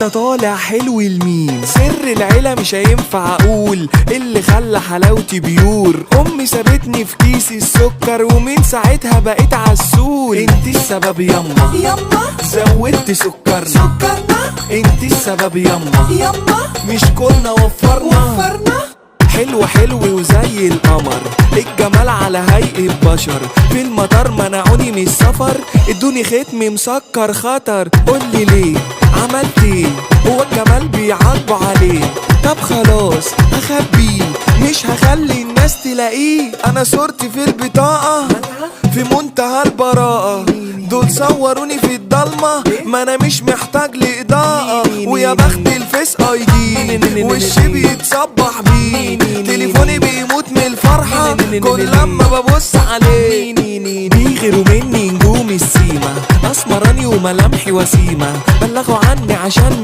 ده طالع حلو المين، سر العيلة مش هينفع اقول، اللي خلى حلاوتي بيور. امي سابتني في كيس السكر ومن ساعتها بقيت عسول. انت السبب يما زودت سكرنا، انت السبب يما مش كنا وفرنا. حلو حلو وزي القمر، الجمال على هيئة بشر. في المطار منعوني من السفر، ادوني ختم مسكر خطر. قولي ليه عملت ايه؟ هو الجمال بيعاقبوا عليه؟ طب خلاص هخبيه، مش هخلي الناس تلاقيه. انا صورتي في البطاقة في منتهى البراءة، دول صوروني في الضلمة، ما انا مش محتاج لإضاءة. ويا بخت الفيس اي دي، وشي بيتصبح بيه، تليفوني بيموت من الفرحة كل لما ببص عليه. بيغيروا مني نجوم السيما، اسمراني وملامحي وسيمة، بلغوا عني عشان